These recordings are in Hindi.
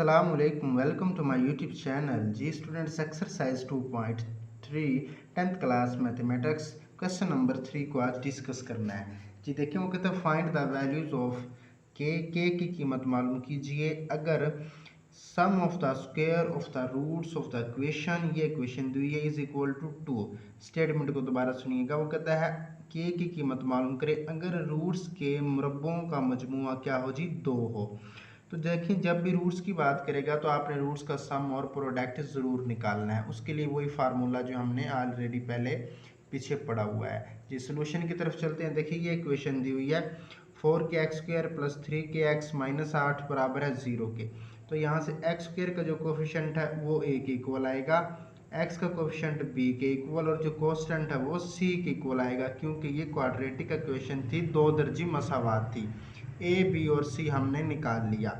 Assalamualaikum. Welcome to my YouTube channel. जी students, exercise 2.3 10th class mathematics question number 3 को आज डिस्कस करना है। जी देखिए, वो कहता है फाइंड द वैल्यूज ऑफ के की कीमत मालूम कीजिए अगर sum of the square of the roots of the equation, ये इक्वेशन दी है, इज इक्वल टू 2। स्टेटमेंट को दोबारा सुनिएगा। वो कहता है के की कीमत मालूम करें अगर रूट्स के मुरब्बों का मजमुआ क्या हो जी, 2 हो। तो देखिए, जब भी रूट्स की बात करेगा तो आपने रूट्स का सम और प्रोडक्ट ज़रूर निकालना है। उसके लिए वही फार्मूला जो हमने ऑलरेडी पहले पीछे पढ़ा हुआ है। जी सोल्यूशन की तरफ चलते हैं। देखिए, ये इक्वेशन दी हुई है 4k² प्लस 3kx माइनस 8 बराबर है 0 के। तो यहाँ से x² का जो कोफिशिएंट है वो a के इक्वल आएगा, x का कोफिशिएंट b के इक्वल और जो कांस्टेंट है वो c के इक्वल आएगा, क्योंकि ये क्वाड्रेटिक इक्वेशन थी, दो दर्जी मसावात थी। ए बी और सी हमने निकाल लिया।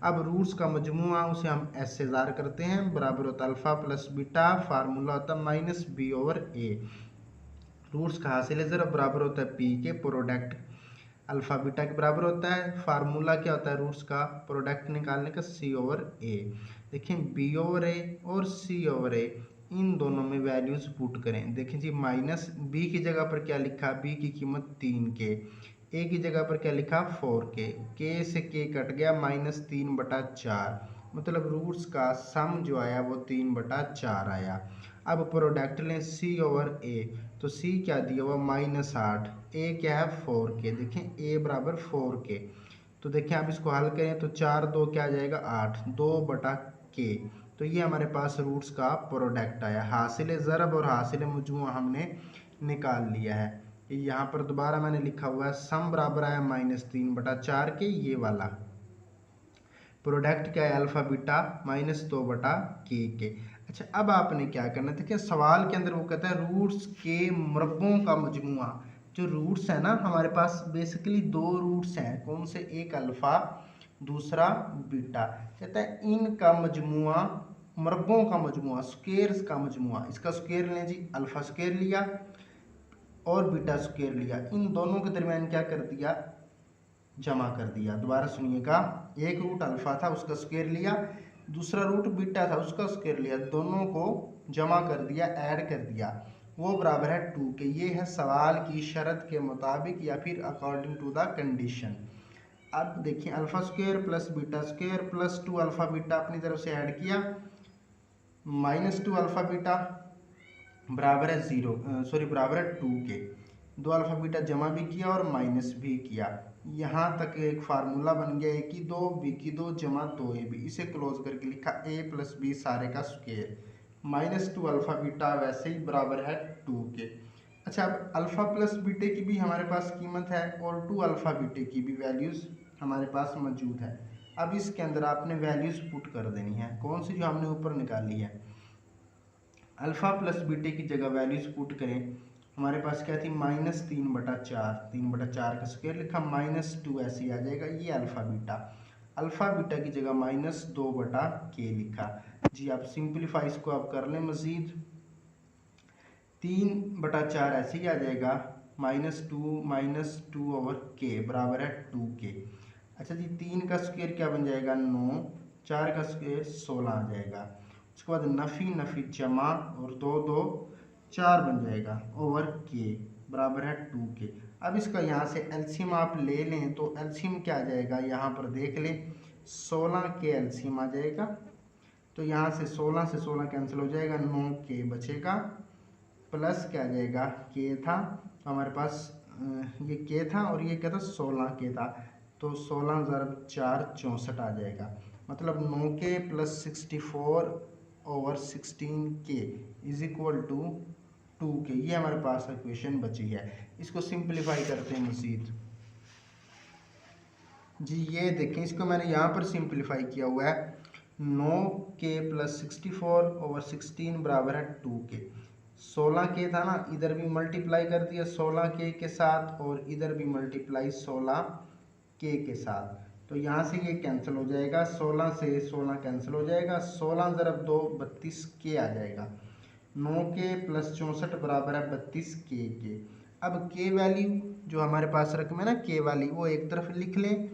अब रूट्स का मजमुआ उसे हम एस से ज़ार करते हैं, बराबर होता है अल्फ़ा प्लस बीटा, फार्मूला होता है माइनस बी ओवर ए। रूट्स का हासिल है ज़रा बराबर होता है पी के, प्रोडक्ट अल्फ़ा बीटा के बराबर होता है। फार्मूला क्या होता है रूट्स का प्रोडक्ट निकालने का, सी ओवर ए। देखिए, बी ओवर ए और सी ओवर ए, इन दोनों में वैल्यूज पुट करें। देखिए जी, माइनस बी की जगह पर क्या लिखा, बी की कीमत 3 के, ए की जगह पर क्या लिखा 4k, के से के कट गया, माइनस 3/4, मतलब रूट्स का सम जो आया वो 3/4 आया। अब प्रोडक्ट लें सी ओवर ए, तो सी क्या दिया हुआ -8, ए क्या है 4k। देखें ए बराबर 4k, तो देखिए आप इसको हल करें तो 4 2 क्या आ जाएगा 8, 2/k। तो ये हमारे पास रूट्स का प्रोडक्ट आया। हासिल ज़रब और हासिल मजमूआ हमने निकाल लिया है। यहाँ पर दोबारा मैंने लिखा हुआ है सम बराबर आया -3/4 के, ये वाला प्रोडक्ट क्या है अल्फा बीटा -2/k। अच्छा, अब आपने क्या करना है, देखिए सवाल के अंदर वो कहता है रूट्स के मुरब्बों का मजमुआ। जो रूट्स है ना हमारे पास, बेसिकली दो रूट्स हैं, कौन से, एक अल्फा दूसरा बीटा। कहता है इनका मजमुआ, मुरब्बों का मजमुआ, स्क्वेयर्स का मजमुआ। इसका स्क्वेयर लें जी, अल्फा स्क्वेयर लिया और बीटा स्क्वेयर लिया, इन दोनों के दरमियान क्या कर दिया, जमा कर दिया। दोबारा सुनिएगा, एक रूट अल्फा था उसका स्क्वायर लिया, दूसरा रूट बीटा था उसका स्क्वायर लिया, दोनों को जमा कर दिया, ऐड कर दिया, वो बराबर है 2 के। ये है सवाल की शर्त के मुताबिक या फिर अकॉर्डिंग टू द कंडीशन। अब देखिए, alpha square plus beta square plus 2 alpha beta अपनी तरफ से ऐड किया, -2 अल्फा बीटा बराबर है 0, सॉरी बराबर है 2 के। 2 अल्फा बीटा जमा भी किया और माइनस भी किया। यहाँ तक एक फार्मूला बन गया, a की 2 b की 2 जमा 2ab, इसे क्लोज करके लिखा a प्लस बी सारे का स्क्वायर, -2 अल्फा बीटा वैसे ही बराबर है 2 के। अच्छा, अब अल्फा प्लस बीटे की भी हमारे पास कीमत है और 2 अल्फा बीटे की भी वैल्यूज हमारे पास मौजूद है। अब इसके अंदर आपने वैल्यूज पुट कर देनी है, कौन सी, जो हमने ऊपर निकाली है। अल्फा प्लस बीटे की जगह वैल्यूज पुट करें, हमारे पास क्या थी -3/4, 3/4 का स्क्वायर लिखा, -2 ऐसे ही आ जाएगा, ये अल्फा बीटा की जगह -2/k लिखा। जी आप सिंप्लीफाई इसको आप कर लें मजीद, 3/4 ऐसे ही आ जाएगा, -2 ओवर k बराबर है 2k। अच्छा जी, 3 का स्क्वायर क्या बन जाएगा 9, 4 का स्क्वायर 16 आ जाएगा। उसके बाद नफ़ी नफ़ी जमा और 2 2 4 बन जाएगा ओवर के बराबर है 2 के। अब इसका यहाँ से एलसीएम आप ले लें तो एलसीएम क्या आ जाएगा, यहाँ पर देख लें 16 के एलसीएम आ जाएगा, तो यहाँ से 16 से 16 कैंसिल हो जाएगा, 9 के बचेगा, प्लस क्या आ जाएगा के था, तो हमारे पास ये के था और ये क्या था 16 के था, तो 16 ज़रब 4 64 आ जाएगा, मतलब 9 के प्लस 64 ओवर 16 के इज इक्वल टू 2 के। ये हमारे पास इक्वेशन बची है। इसको सिंप्लीफाई करते हैं मज़ीद। जी ये देखें, इसको मैंने यहाँ पर सिंप्लीफाई किया हुआ है, 9k प्लस 64 ओवर 16 बराबर है 2k। 16k था ना, इधर भी मल्टीप्लाई कर दिया 16k के साथ और इधर भी मल्टीप्लाई 16k के साथ, तो यहाँ से ये कैंसिल हो जाएगा, 16 से 16 कैंसिल हो जाएगा, 16 ज़रब 2 32k आ जाएगा, 9k प्लस 64 बराबर है 32k के। अब k वैल्यू जो हमारे पास रकम है ना k वाली, वो एक तरफ लिख लें,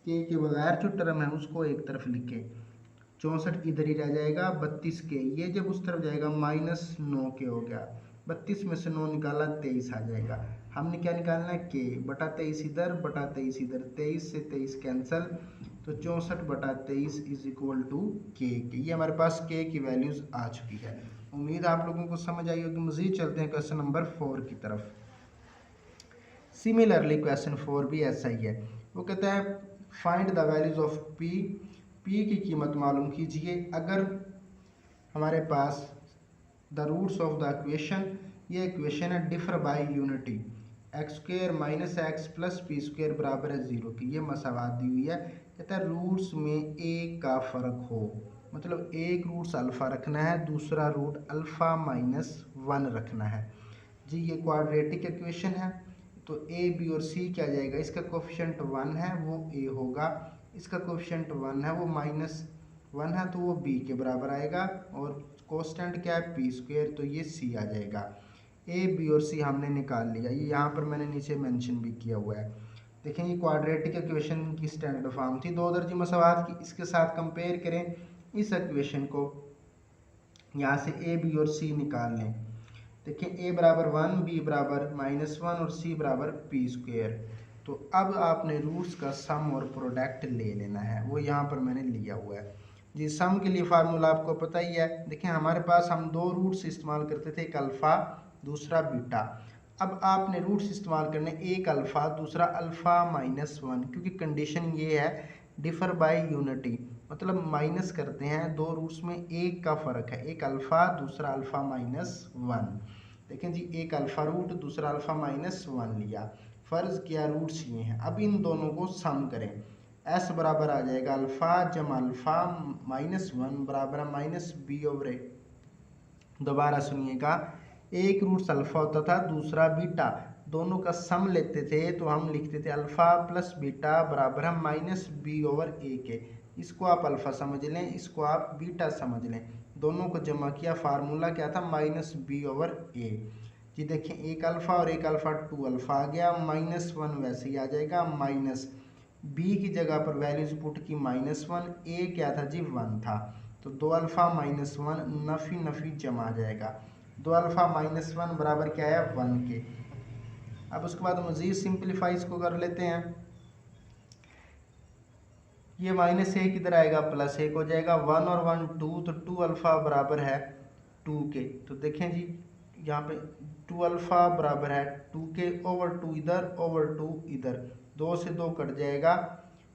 के बगैर जो टर्म है उसको एक तरफ लिखें, 64 इधर ही रह जाएगा, 32 के, ये जब उस तरफ जाएगा -9 के हो गया, 32 में से 9 निकाला 23 आ जाएगा। हमने क्या निकालना है, के बटा 23 इधर बटा 23 इधर, 23 से 23 कैंसिल, तो 64 बटा 23 इज इक्वल टू के। ये हमारे पास के की वैल्यूज आ चुकी है। उम्मीद आप लोगों को समझ आई होगी। मजीद चलते हैं क्वेश्चन नंबर 4 की तरफ। सिमिलरली क्वेश्चन 4 भी ऐसा ही है। वो कहता है find the values of P, P की कीमत मालूम कीजिए अगर हमारे पास the roots of the equation, ये इक्वेशन है differ by unity, x square minus x plus p square बराबर है 0 की, ये मसावात दी हुई है। कहता है रूट्स में एक का फ़र्क हो, मतलब एक रूट्स अल्फ़ा रखना है, दूसरा रूट अल्फ़ा माइनस 1 रखना है। जी ये क्वाड्रेटिक इक्वेशन है, तो ए बी और सी क्या जाएगा, इसका कोफिशिएंट 1 है वो ए होगा, इसका कोफिशिएंट 1 है वो -1 है तो वो बी के बराबर आएगा, और कांस्टेंट क्या है पी स्क्वेयर, तो ये सी आ जाएगा। ए बी और सी हमने निकाल लिया, ये यहाँ पर मैंने नीचे मेंशन भी किया हुआ है। देखें ये क्वाड्रेटिक इक्वेशन की स्टैंडर्ड फॉर्म थी, दो दर्जी मसवात की। इसके साथ कंपेयर करें इस इक्वेशन को, यहाँ से ए बी और सी निकाल लें। देखिए ए बराबर 1, बी बराबर -1 और सी बराबर पी स्क्वेयर। तो अब आपने रूट्स का सम और प्रोडक्ट ले लेना है, वो यहाँ पर मैंने लिया हुआ है। जी सम के लिए फार्मूला आपको पता ही है। देखिए हमारे पास हम दो रूट्स इस्तेमाल करते थे, एक अल्फ़ा दूसरा बीटा। अब आपने रूट्स इस्तेमाल करने, एक अल्फ़ा दूसरा अल्फ़ा -1, क्योंकि कंडीशन ये है डिफर बाय यूनिटी, मतलब माइनस करते हैं, दो रूट्स में एक का फ़र्क है, एक अल्फ़ा दूसरा अल्फ़ा -1। देखें जी एक अल्फ़ा रूट दूसरा अल्फ़ा -1 लिया, फ़र्ज़ किया रूट्स ये हैं। अब इन दोनों को सम करें, एस बराबर आ जाएगा अल्फ़ा जमा अल्फ़ा -1 बराबर है -b/a। दोबारा सुनिएगा, एक रूट्स अल्फ़ा होता था दूसरा बीटा, दोनों का सम लेते थे तो हम लिखते थे अल्फ़ा प्लस बीटा बराबर है -b/a के। इसको आप अल्फ़ा समझ लें, इसको आप बीटा समझ लें, दोनों को जमा किया, फार्मूला क्या था -b/a। जी देखें एक अल्फ़ा और एक अल्फ़ा 2 अल्फ़ा आ गया, -1 वैसे ही आ जाएगा, माइनस बी की जगह पर वैल्यूज पुट की -1, ए क्या था जी 1 था, तो 2 अल्फ़ा -1 नफ़ी नफ़ी जमा आ जाएगा, 2 अल्फ़ा -1 बराबर क्या है 1 के। अब उसके बाद मज़ीद सिंप्लीफाई इसको कर लेते हैं, ये -1 किधर आएगा +1 हो जाएगा, 1 और 1 2, तो 2 अल्फ़ा बराबर है 2 के। तो देखें जी यहाँ पे 2 अल्फ़ा बराबर है 2 के, ओवर 2 इधर ओवर 2 इधर, 2 से 2 कट जाएगा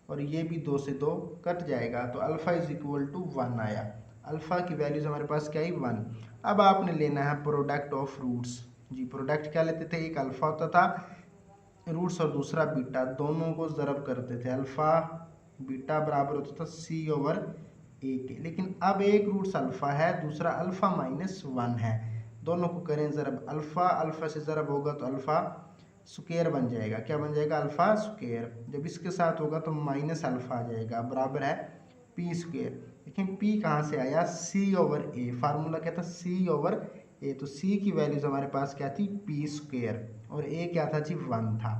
और ये भी 2 से 2 कट जाएगा, तो अल्फ़ा इज इक्वल टू 1 आया। अल्फ़ा की वैल्यूज हमारे पास क्या है 1। अब आपने लेना है प्रोडक्ट ऑफ रूट्स। जी प्रोडक्ट क्या लेते थे, एक अल्फ़ा होता था रूट्स और दूसरा बीटा, दोनों को ज़रब करते थे, अल्फ़ा बीटा बराबर होता था c/a के। लेकिन अब एक रूट्स अल्फ़ा है दूसरा अल्फ़ा -1 है, दोनों को करें ज़रब, अल्फ़ा अल्फ़ा से ज़रब होगा तो अल्फ़ा स्क्वायर बन जाएगा, क्या बन जाएगा अल्फ़ा स्क्वायर, जब इसके साथ होगा तो माइनस अल्फ़ा आ जाएगा बराबर है पी स्क्वायर। लेकिन पी कहाँ से आया, c/a, फार्मूला क्या था c/a, तो c की वैल्यूज हमारे पास क्या थी पी स्क्वायर और a क्या था जी 1 था।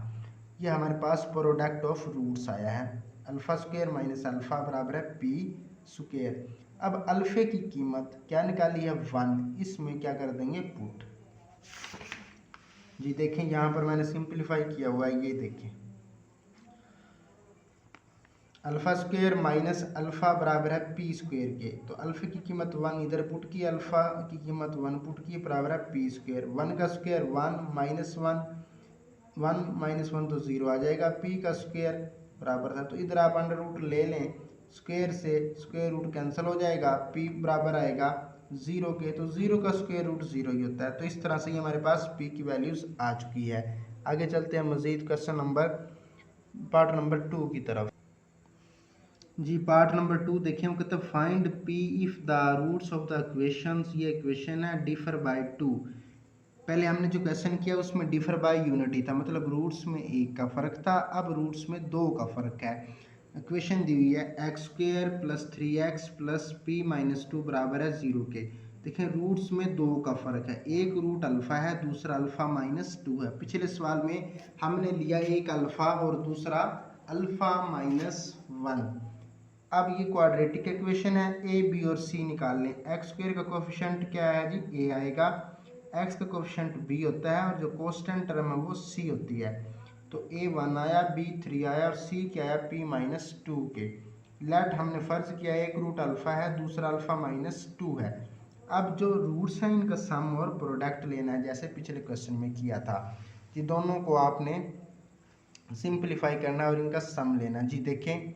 ये हमारे पास प्रोडक्ट ऑफ रूट्स आया है, अल्फ़ा स्क्वायर माइनस अल्फ़ा बराबर है पी स्क्वायर। अब अल्फ़े की कीमत क्या निकाली है 1, इसमें क्या कर देंगे पुट। जी देखें यहाँ पर मैंने सिंप्लीफाई किया हुआ है, ये देखें अल्फ़ा स्क्वायर माइनस अल्फ़ा बराबर है पी स्क्वायर के, तो अल्फ़े की कीमत 1 इधर पुट की, अल्फ़ा की कीमत 1 पुट की, बराबर है पी स्क्वायर, 1 का स्क्वायर 1 -1, 1 -1 तो 0 आ जाएगा, पी का स्क्वायर बराबर था, तो इधर आप अंडर रूट ले लें, स्क्वायर से स्क्वायर रूट कैंसिल हो जाएगा, पी बराबर आएगा 0 के, तो 0 का स्क्वायर रूट 0 ही होता है। तो इस तरह से ही हमारे पास पी की वैल्यूज़ आ चुकी है। आगे चलते हैं मज़ीद क्वेश्चन नंबर पार्ट नंबर 2 की तरफ। जी पार्ट नंबर 2 देखिए, हम कहते हैं find P if the roots of the equations, ये इक्वेशन है डिफर बाय 2। पहले हमने जो क्वेश्चन किया उसमें डिफर बाय यूनिटी था, मतलब रूट्स में एक का फ़र्क था, अब रूट्स में दो का फ़र्क है। इक्वेशन दी हुई है x square plus 3x plus P minus 2 बराबर है 0 के। देखिए रूट्स में दो का फ़र्क है, एक रूट अल्फ़ा है दूसरा अल्फ़ा -2 है। पिछले सवाल में हमने लिया एक अल्फ़ा और दूसरा अल्फ़ा -1, अब ये क्वाड्रेटिक इक्वेशन है, ए बी और सी निकाल लें। एक्स स्क्वायर का कोफिशिएंट क्या है जी, ए आएगा, एक्स का कोफिशिएंट बी होता है और जो कांस्टेंट टर्म है वो सी होती है। तो ए 1 आया, बी 3 आया और सी क्या आया, पी माइनस 2 के। लेट हमने फर्ज किया एक रूट अल्फा है, दूसरा अल्फा माइनस 2 है। अब जो रूट्स हैं इनका सम और प्रोडक्ट लेना है, जैसे पिछले क्वेश्चन में किया था। ये दोनों को आपने सिंप्लीफाई करना है और इनका सम लेना। जी देखें,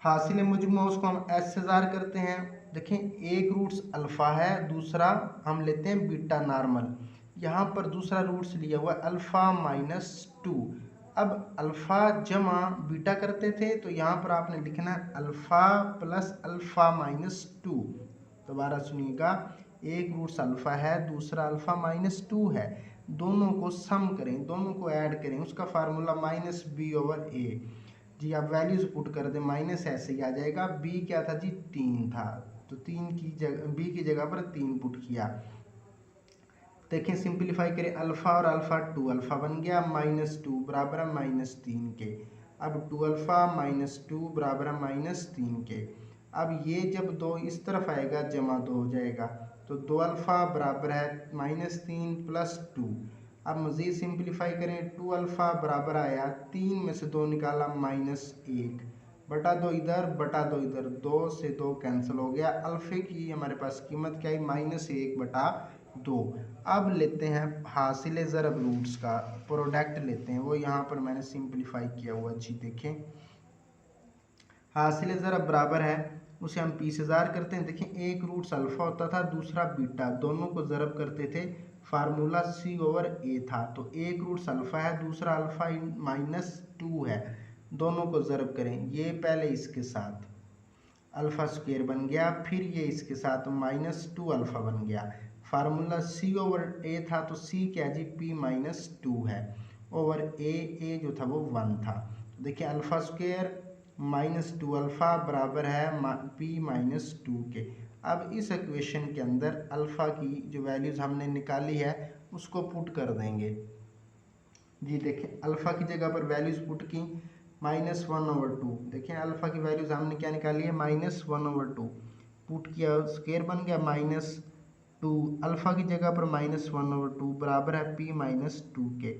हासिल मुजमुआ उसको हम एस से ज़ार करते हैं। देखें, एक रूट्स अल्फ़ा है, दूसरा हम लेते हैं बीटा नॉर्मल। यहाँ पर दूसरा रूट्स लिया हुआ अल्फ़ा माइनस 2। अब अल्फ़ा जमा बीटा करते थे तो यहाँ पर आपने लिखना है अल्फ़ा प्लस अल्फ़ा माइनस 2। दोबारा सुनिएगा, एक रूट्स अल्फ़ा है, दूसरा अल्फ़ा माइनस 2 है। दोनों को सम करें, दोनों को ऐड करें, उसका फार्मूला माइनस बी ओवर ए। जी आप वैल्यूज पुट कर दें, माइनस ऐसे ही आ जाएगा। बी क्या था जी, 3 था, तो 3 की जगह बी की जगह पर 3 पुट किया। देखें सिंप्लीफाई करें, अल्फा और अल्फा 2 अल्फा बन गया, माइनस 2 बराबर है माइनस 3 के। अब 2 अल्फा माइनस 2 बराबर है माइनस 3 के। अब ये जब 2 इस तरफ आएगा जमा 2 हो जाएगा, तो 2 अल्फा बराबर है माइनस 3 प्लस 2। अब मज़ीद सिंप्लीफाई करें, 2 अल्फ़ा बराबर आया, 3 में से 2 निकाला माइनस 1, बटा 2 इधर बटा 2 इधर, 2 से 2 कैंसिल हो गया। अल्फ़े की हमारे पास कीमत क्या है, माइनस 1 बटा 2। अब लेते हैं हासिल ज़रब रूट्स का प्रोडक्ट लेते हैं, वो यहाँ पर मैंने सिंप्लीफाई किया हुआ। जी देखें, हासिल ज़रब बराबर है, उसे हम पी से ज़ार करते हैं। देखें, एक रूट्स अल्फ़ा होता था, दूसरा बीटा, दोनों को ज़रब करते थे, फार्मूला सी ओवर ए था। तो एक रूट्स अल्फ़ा है, दूसरा अल्फ़ा माइनस 2 है, दोनों को ज़रब करें। ये पहले इसके साथ अल्फ़ा स्क्वायर बन गया, फिर ये इसके साथ माइनस 2 अल्फ़ा बन गया। फार्मूला सी ओवर ए था, तो सी क्या जी, पी माइनस 2 है, ओवर ए जो था वो 1 था। तो देखिए अल्फ़ा स्क्वायर माइनस 2 अल्फ़ा बराबर है पी माइनस 2 के। अब इस इक्वेशन के अंदर अल्फ़ा की जो वैल्यूज़ हमने निकाली है उसको पुट कर देंगे। जी देखें, अल्फ़ा की जगह पर वैल्यूज़ पुट की, माइनस 1/2। देखें अल्फ़ा की वैल्यूज़ हमने क्या निकाली है, माइनस 1/2। पुट किया, स्क्वायर बन गया माइनस 2, अल्फ़ा की जगह पर माइनस 1/2 बराबर है पी माइनस 2 के।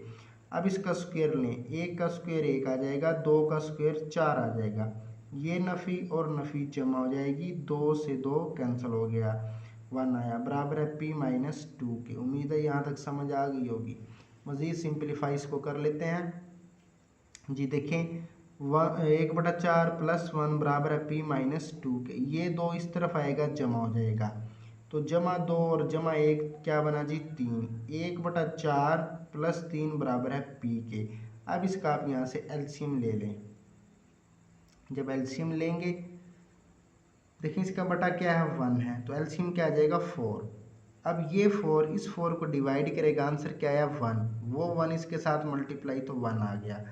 अब इसका स्क्वायर लें, एक का स्क्वायर 1 आ जाएगा, 2 का स्क्वायर 4 आ जाएगा, ये नफ़ी और नफ़ी जमा हो जाएगी, 2 से 2 कैंसिल हो गया, 1 आया, बराबर है पी माइनस 2 के। उम्मीद है यहाँ तक समझ आ गई होगी। मज़ीद सिंप्लीफाई इसको कर लेते हैं। जी देखें, 1/4 प्लस 1 बराबर है पी माइनस 2 के। ये 2 इस तरफ आएगा जमा हो जाएगा, तो जमा 2 और जमा 1 क्या बना जी, 3। 1/4 प्लस 3 बराबर है पी के। अब इसका आप यहाँ से एलसीएम ले लें। जब एलसीएम लेंगे, देखिए इसका बटा क्या है, 1 है, तो एलसीएम क्या आ जाएगा, 4। अब ये 4 इस 4 को डिवाइड करेगा, आंसर क्या आया, 1। वो 1 इसके साथ मल्टीप्लाई, तो 1 आ गया,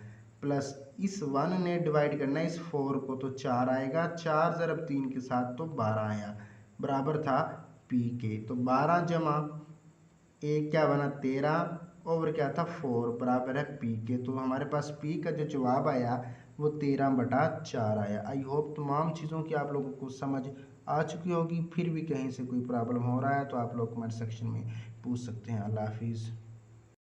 प्लस इस 1 ने डिवाइड करना है इस 4 को, तो 4 आएगा, 4 ज़रब 3 के साथ तो 12 आया, बराबर था पी के। तो 12 जमा एक क्या बना, 13, और क्या था 4 बराबर है पी के। तो हमारे पास पी का जो जवाब आया वो 13/4 आया। आई होप तमाम चीज़ों की आप लोगों को समझ आ चुकी होगी। फिर भी कहीं से कोई प्रॉब्लम हो रहा है तो आप लोग कमेंट सेक्शन में पूछ सकते हैं। अल्लाह हाफिज़।